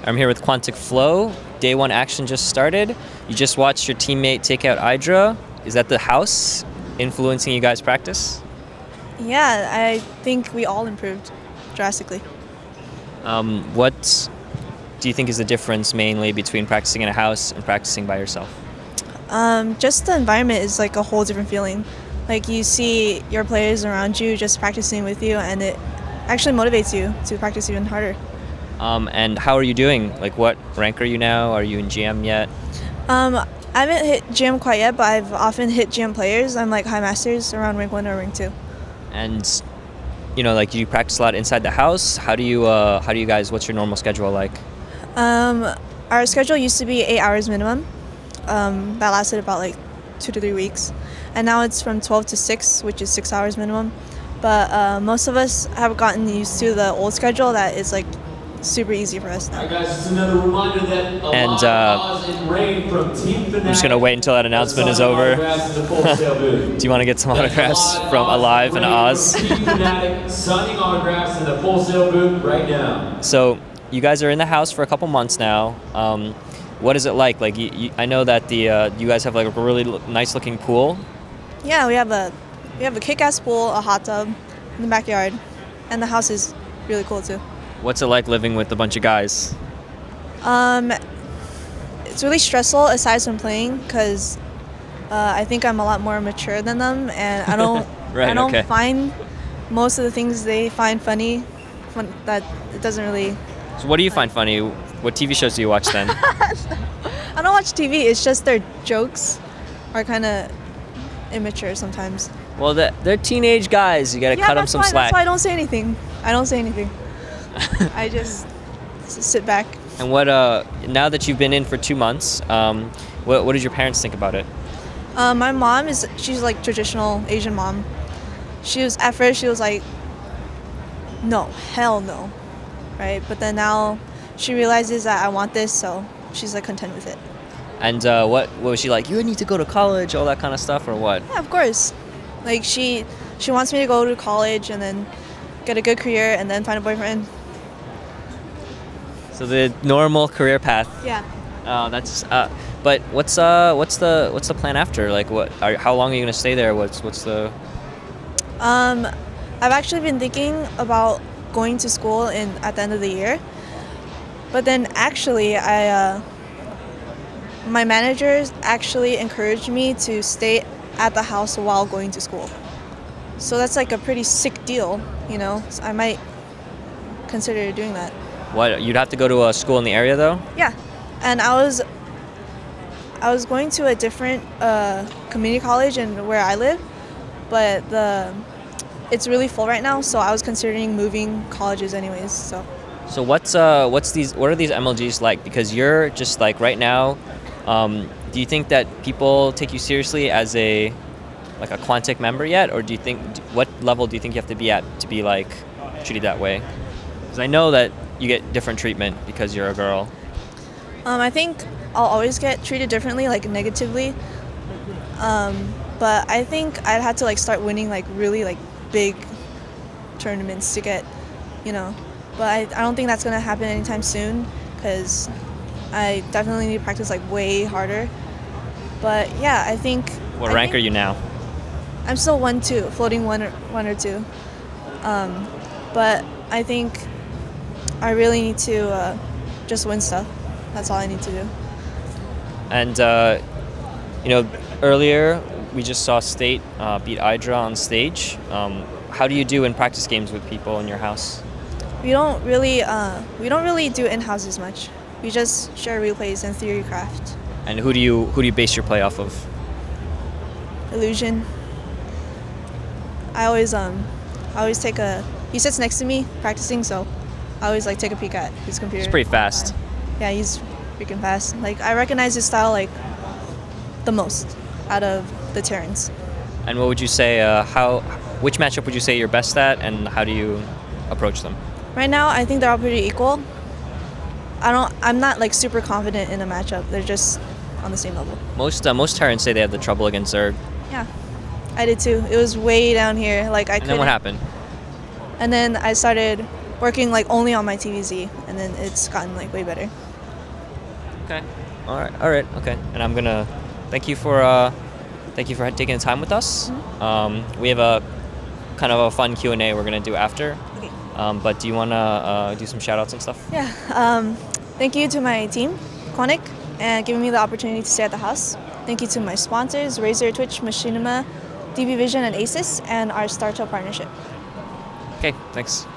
I'm here with Quantic.Flo. Day 1 action just started. You just watched your teammate take out Hydra. Is that the house influencing you guys' practice? Yeah, I think we all improved drastically. What do you think is the difference mainly between practicing in a house and practicing by yourself? Just the environment is like a whole different feeling. Like you see your players around you just practicing with you, and it actually motivates you to practice even harder. And how are you doing? Like, what rank are you now? Are you in GM yet? I haven't hit GM quite yet, but I've often hit GM players. I'm like high masters around rank 1 or rank 2. And like, you practice a lot inside the house. How do you guys? What's your normal schedule like? Our schedule used to be 8 hours minimum. That lasted about like 2 to 3 weeks, and now it's from 12 to 6, which is 6 hours minimum. But most of us have gotten used to the old schedule that is like super easy for us now. Alright guys, just another reminder that I'm just going to wait until that announcement is over. Do you want to get some autographs from Alive and Oz? Signing autographs in the full sale booth right now. So you guys are in the house for a couple months now. What is it like? Like, I know that you guys have like a really nice looking pool. Yeah, we have a kick-ass pool, a hot tub in the backyard, and the house is really cool too. What's it like living with a bunch of guys? It's really stressful aside from playing, because I think I'm a lot more mature than them, and I don't find most of the things they find funny. That it doesn't really. So what do you find funny? What TV shows do you watch then? I don't watch TV. It's just their jokes are kind of immature sometimes. Well, they're teenage guys. You gotta cut them some slack. That's why I don't say anything. I don't say anything. I just sit back. And what? Now that you've been in for 2 months, what did your parents think about it? My mom she's like traditional Asian mom. At first she was like, no, hell no, right? But then now she realizes that I want this, so she's like content with it. And what was she like? You need to go to college, all that kind of stuff, or what? Yeah, of course. Like she wants me to go to college and then get a good career and then find a boyfriend. So the normal career path. Yeah. That's. But what's the plan after? Like, how long are you gonna stay there? What's the? I've actually been thinking about going to school at the end of the year. But then actually, my managers actually encouraged me to stay at the house while going to school. So that's like a pretty sick deal, So I might consider doing that. What, you'd have to go to a school in the area though? Yeah, and I was going to a different community college in where I live, but it's really full right now. So I was considering moving colleges anyways. So what are these MLGs like? Because you're just like right now. Do you think that people take you seriously as a Quantic member yet, or what level do you think you have to be at to be like treated that way? Because I know that you get different treatment because you're a girl. I think I'll always get treated differently, like negatively. But I think I'd have to start winning really big tournaments to get, But I don't think that's gonna happen anytime soon, because I definitely need to practice way harder. But yeah, I think. What rank are you now? I'm still 1-2, floating one or two. But I think I really need to just win stuff. That's all I need to do. And earlier we just saw State beat Hydra on stage. How do you do in practice games with people in your house? We don't really do in-houses much. We just share replays and theory craft. And who do you base your play off of? Illusion. I always take he sits next to me practicing, so I always take a peek at his computer. He's pretty fast. Yeah, he's freaking fast. I recognize his style the most out of the Terrans. And what would you say? Which matchup would you say you're best at, and how do you approach them? Right now, I think they're all pretty equal. I'm not super confident in a matchup. They're just on the same level. Most Terrans say they have the trouble against Zerg. Yeah, I did too. It was way down here. I couldn't. And then what happened? And then I started working only on my TVZ, and and then it's gotten like way better. Okay. All right. Okay. And I'm gonna thank you for taking the time with us. We have a kind of a fun Q&A we're gonna do after. Okay. But do you wanna do some shout outs and stuff? Yeah. Thank you to my team, Quantic, and giving me the opportunity to stay at the house. Thank you to my sponsors, Razer, Twitch, Machinima, DB Vision, and Asus, and our Startup partnership. Okay. Thanks.